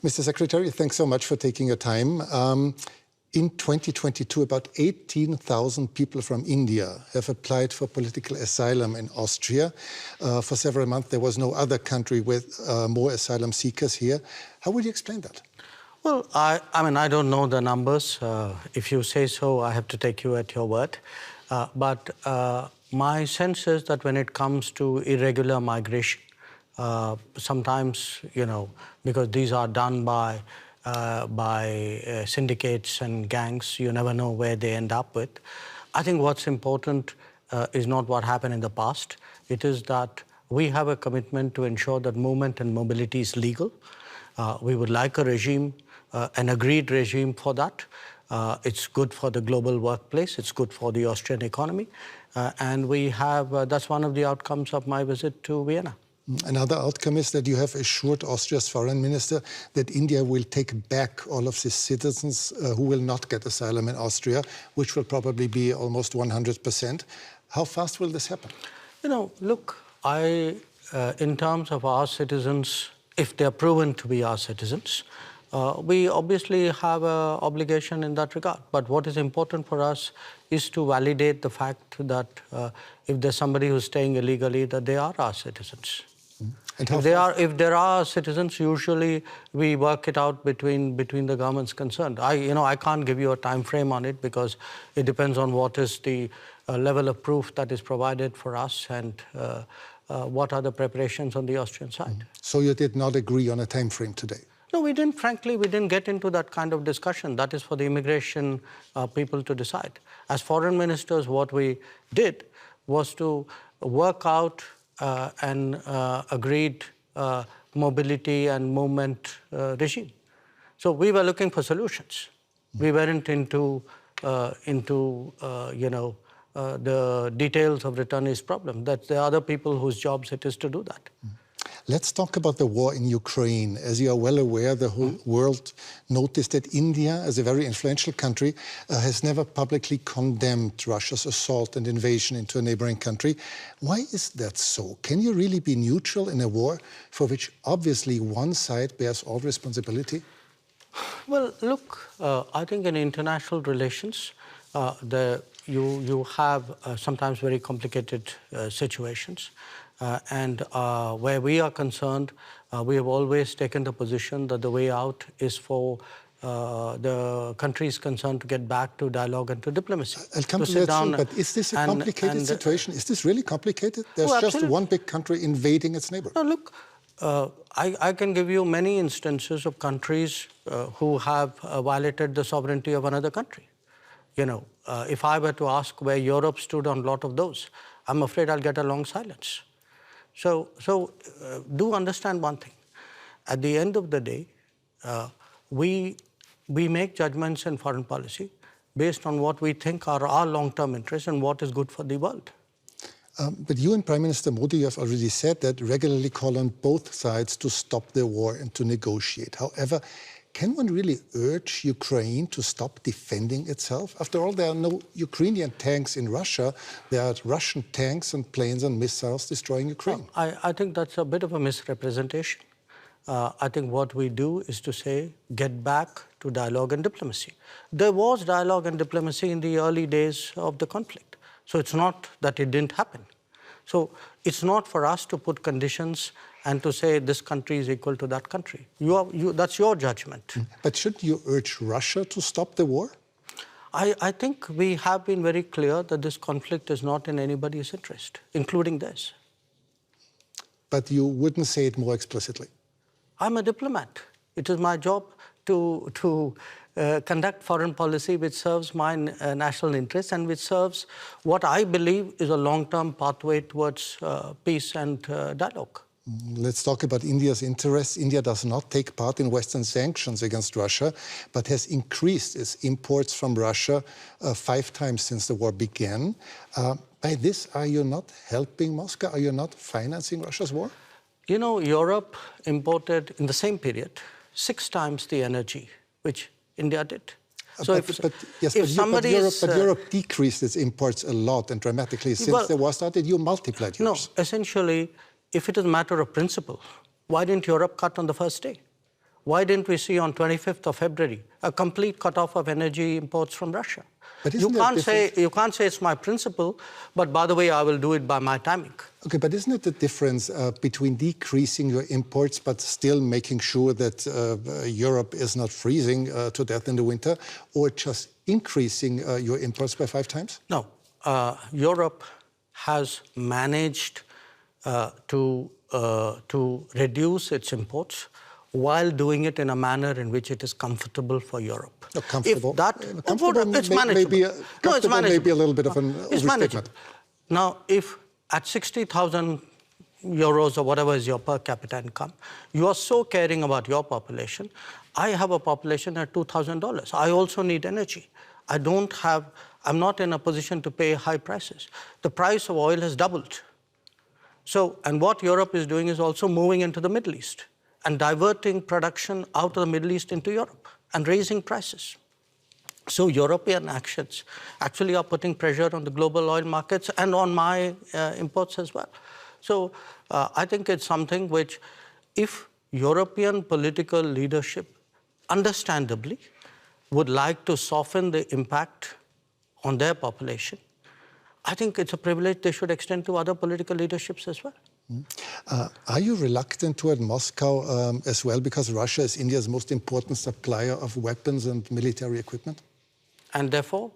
Mr. Secretary, thanks so much for taking your time. In 2022, about 18,000 people from India have applied for political asylum in Austria. For several months, there was no other country with more asylum seekers here. How would you explain that? Well, I mean, I don't know the numbers. If you say so, I have to take you at your word. But my sense is that when it comes to irregular migration, sometimes, you know, because these are done by syndicates and gangs, you never know where they end up with. I think what's important is not what happened in the past. It is that we have a commitment to ensure that movement and mobility is legal. We would like a regime, an agreed regime for that. It's good for the global workplace. It's good for the Austrian economy. And we have, that's one of the outcomes of my visit to Vienna. Another outcome is that you have assured Austria's foreign minister that India will take back all of its citizens who will not get asylum in Austria, which will probably be almost 100%. How fast will this happen? You know, look, in terms of our citizens, if they're proven to be our citizens, we obviously have an obligation in that regard. But what is important for us is to validate the fact that if there's somebody who's staying illegally, that they are our citizens. And if there are citizens, usually we work it out between the governments concerned. I can't give you a time frame on it because it depends on what is the level of proof that is provided for us and what are the preparations on the Austrian side. So you did not agree on a time frame today? No, we didn't. Frankly, we didn't get into that kind of discussion. That is for the immigration people to decide. As foreign ministers, what we did was to work out an agreed mobility and movement regime. So we were looking for solutions. We weren't into the details of returnees' problem. That there are other people whose jobs it is to do that. Let's talk about the war in Ukraine. As you are well aware, the whole world noticed that India, as a very influential country, has never publicly condemned Russia's assault and invasion into a neighboring country. Why is that so? Can you really be neutral in a war for which obviously one side bears all responsibility? Well, look, I think in international relations, you have sometimes very complicated situations. Where we are concerned, we have always taken the position that the way out is for the countries concerned to get back to dialogue and to diplomacy. I'll come to that soon, but is this a complicated situation? Is this really complicated? There's just one big country invading its neighbor. No, look, I can give you many instances of countries who have violated the sovereignty of another country. You know, if I were to ask where Europe stood on a lot of those, I'm afraid I'll get a long silence. So do understand one thing. At the end of the day, we make judgments in foreign policy based on what we think are our long-term interests and what is good for the world. But you and Prime Minister Modi have already said that regularly call on both sides to stop the war and to negotiate. However, can one really urge Ukraine to stop defending itself? After all, there are no Ukrainian tanks in Russia. There are Russian tanks and planes and missiles destroying Ukraine. No, I think that's a bit of a misrepresentation. I think what we do is to say, get back to dialogue and diplomacy. There was dialogue and diplomacy in the early days of the conflict. So it's not that it didn't happen. So it's not for us to put conditions and to say this country is equal to that country. That's your judgment. But shouldn't you urge Russia to stop the war? I think we have been very clear that this conflict is not in anybody's interest, including theirs. But you wouldn't say it more explicitly? I'm a diplomat. It is my job to conduct foreign policy which serves my national interests and which serves what I believe is a long-term pathway towards peace and dialogue. Let's talk about India's interests. India does not take part in Western sanctions against Russia, but has increased its imports from Russia 5 times since the war began. By this, are you not helping Moscow? Are you not financing Russia's war? You know, Europe imported in the same period 6 times the energy which India did. So Europe decreased its imports a lot and dramatically since the war started. You multiplied yours. No, essentially, if it is a matter of principle, why didn't Europe cut on the first day? Why didn't we see on 25th of February a complete cutoff of energy imports from Russia? But you can't say it's my principle, but by the way, I will do it by my timing. Okay, but isn't it the difference between decreasing your imports but still making sure that Europe is not freezing to death in the winter, or just increasing your imports by 5 times? No, Europe has managed to reduce its imports while doing it in a manner in which it is comfortable for Europe. Comfortable? It's manageable. It's maybe a little bit of an overstatement. Now, if at 60,000 euros or whatever is your per capita income, you are so caring about your population. I have a population at $2,000. I also need energy. I'm not in a position to pay high prices. The price of oil has doubled. So, and what Europe is doing is also moving into the Middle East and diverting production out of the Middle East into Europe and raising prices. So European actions actually are putting pressure on the global oil markets and on my imports as well. So I think it's something which, if European political leadership understandably would like to soften the impact on their population, I think it's a privilege they should extend to other political leaderships as well. Are you reluctant toward Moscow as well, because Russia is India's most important supplier of weapons and military equipment? And therefore?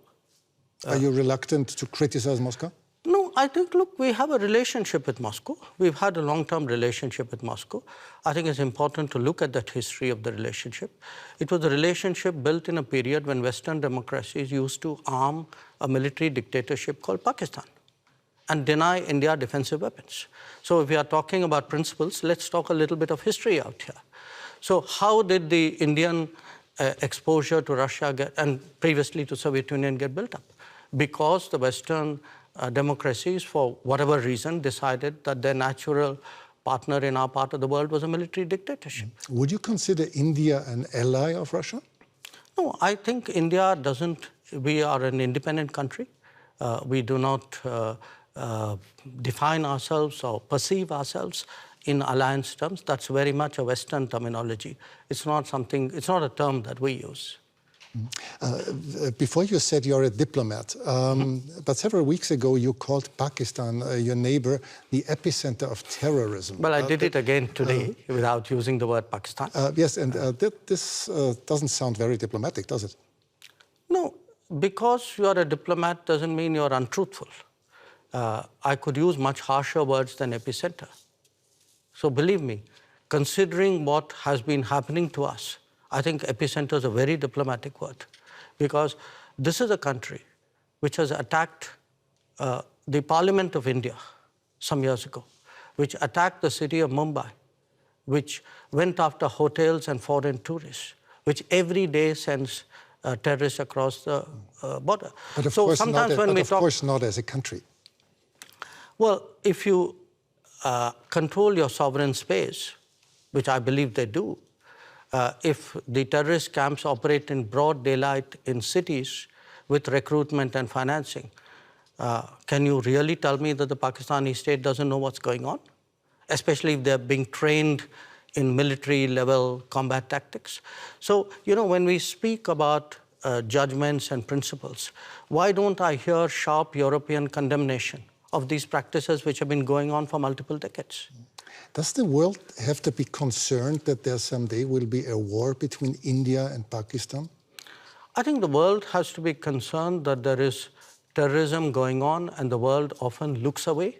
Are you reluctant to criticize Moscow? No, I think, look, we have a relationship with Moscow. We've had a long-term relationship with Moscow. I think it's important to look at that history of the relationship. It was a relationship built in a period when Western democracies used to arm a military dictatorship called Pakistan and deny India defensive weapons. So if we are talking about principles, let's talk a little bit of history out here. So how did the Indian exposure to Russia and previously to Soviet Union get built up? Because the Western democracies, for whatever reason, decided that their natural partner in our part of the world was a military dictatorship. Would you consider India an ally of Russia? No, I think India doesn't. We are an independent country. We do not define ourselves or perceive ourselves in alliance terms. That's very much a Western terminology. It's not something, it's not a term that we use. Before you said you're a diplomat, but several weeks ago you called Pakistan, your neighbor, the epicenter of terrorism. Well, I did it again today without using the word Pakistan. Yes, and this doesn't sound very diplomatic, does it? No, because you are a diplomat doesn't mean you're untruthful. I could use much harsher words than epicenter. So believe me, considering what has been happening to us, I think epicenter is a very diplomatic word, because this is a country which has attacked the Parliament of India some years ago, which attacked the city of Mumbai, which went after hotels and foreign tourists, which every day sends terrorists across the border. But of course not as a country. Well, if you control your sovereign space, which I believe they do, if the terrorist camps operate in broad daylight in cities with recruitment and financing, can you really tell me that the Pakistani state doesn't know what's going on? Especially if they're being trained in military-level combat tactics. So, you know, when we speak about judgments and principles, why don't I hear sharp European condemnation of these practices which have been going on for multiple decades? Does the world have to be concerned that there someday will be a war between India and Pakistan? I think the world has to be concerned that there is terrorism going on, and the world often looks away.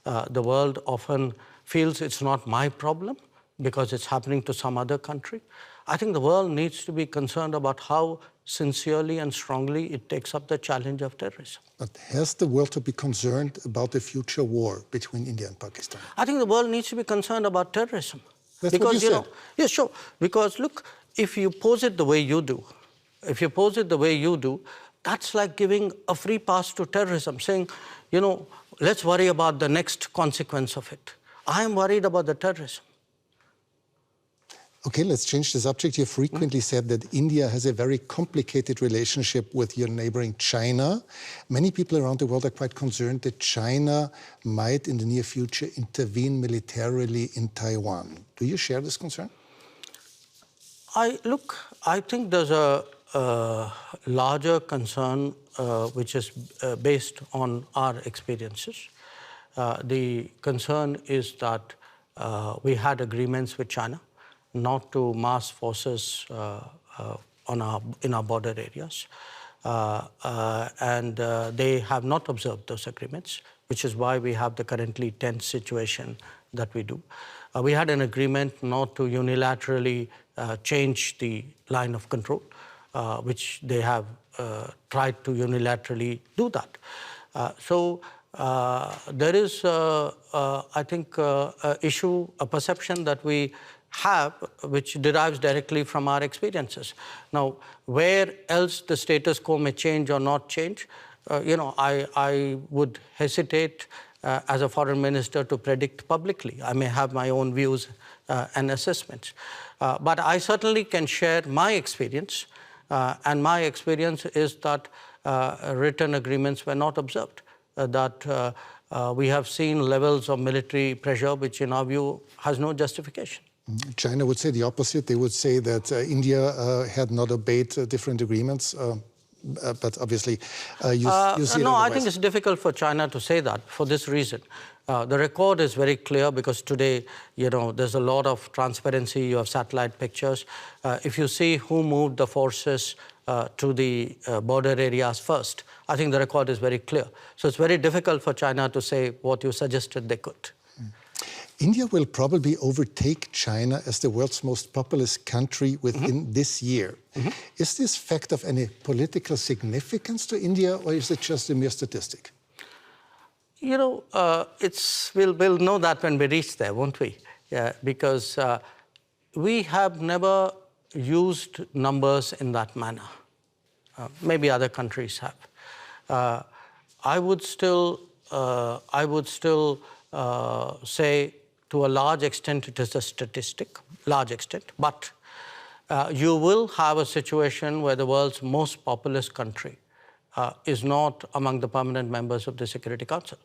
The world often feels it's not my problem because it's happening to some other country. I think the world needs to be concerned about how sincerely and strongly it takes up the challenge of terrorism. But has the world to be concerned about the future war between India and Pakistan? I think the world needs to be concerned about terrorism. That's what you said. Yeah, sure. Because look, if you pose it the way you do, that's like giving a free pass to terrorism, saying, you know, let's worry about the next consequence of it. I am worried about the terrorism. Okay, let's change the subject. You frequently said that India has a very complicated relationship with your neighboring China. Many people around the world are quite concerned that China might, in the near future, intervene militarily in Taiwan. Do you share this concern? I think there's a larger concern which is based on our experiences. The concern is that we had agreements with China not to mass forces in our border areas. And they have not observed those agreements, which is why we have the currently tense situation that we do. We had an agreement not to unilaterally change the line of control, which they have tried to unilaterally do that. So there is, I think, a perception that we have which derives directly from our experiences. Now, where else the status quo may change or not change, I would hesitate as a foreign minister to predict publicly. I may have my own views and assessments. But I certainly can share my experience, and my experience is that written agreements were not observed, that we have seen levels of military pressure which in our view has no justification. China would say the opposite. They would say that India had not obeyed different agreements. But obviously, you see it No, otherwise. I think it's difficult for China to say that for this reason. The record is very clear because today, there's a lot of transparency. You have satellite pictures. If you see who moved the forces to the border areas first, I think the record is very clear. So it's very difficult for China to say what you suggested they could. India will probably overtake China as the world's most populous country within this year. Is this fact of any political significance to India, or is it just a mere statistic? We'll know that when we reach there, won't we? Yeah, because we have never used numbers in that manner. Maybe other countries have. I would still say, to a large extent, it is a statistic, but you will have a situation where the world's most populous country is not among the permanent members of the Security Council.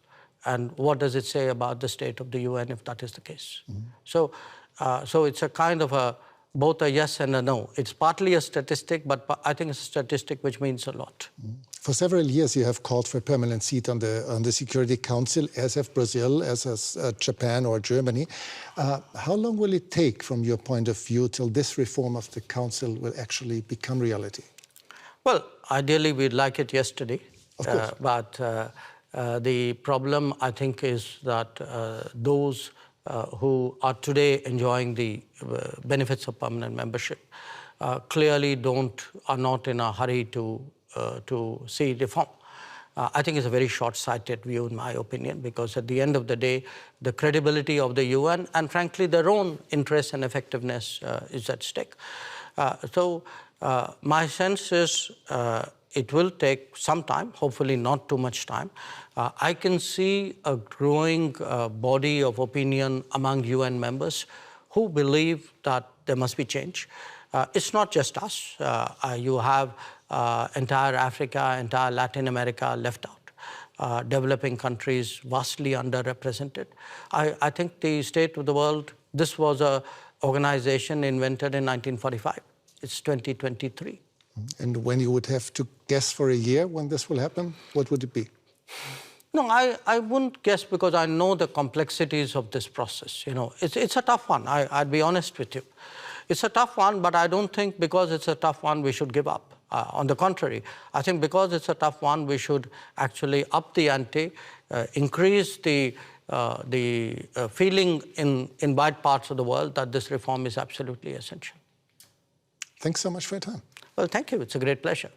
And what does it say about the state of the UN if that is the case? So it's a kind of both a yes and a no. It's partly a statistic, but I think it's a statistic which means a lot. For several years, you have called for a permanent seat on the Security Council, as have Brazil, as has Japan or Germany. How long will it take, from your point of view, till this reform of the Council will actually become reality? Well, ideally, we'd like it yesterday. Of course. But the problem, I think, is that those who are today enjoying the benefits of permanent membership clearly are not in a hurry to see reform. I think it's a very short-sighted view, in my opinion, because at the end of the day, the credibility of the UN and, frankly, their own interest and effectiveness is at stake. So my sense is it will take some time, hopefully not too much time. I can see a growing body of opinion among UN members who believe that there must be change. It's not just us. You have entire Africa, entire Latin America left out. Developing countries vastly underrepresented. I think the state of the world, this was an organization invented in 1945. It's 2023. And when you would have to guess for a year when this will happen, what would it be? No, I wouldn't guess, because I know the complexities of this process. It's a tough one. I'd be honest with you. It's a tough one, but I don't think because it's a tough one we should give up. On the contrary, I think because it's a tough one, we should actually up the ante, increase the feeling in wide parts of the world that this reform is absolutely essential. Thanks so much for your time. Well, thank you. It's a great pleasure.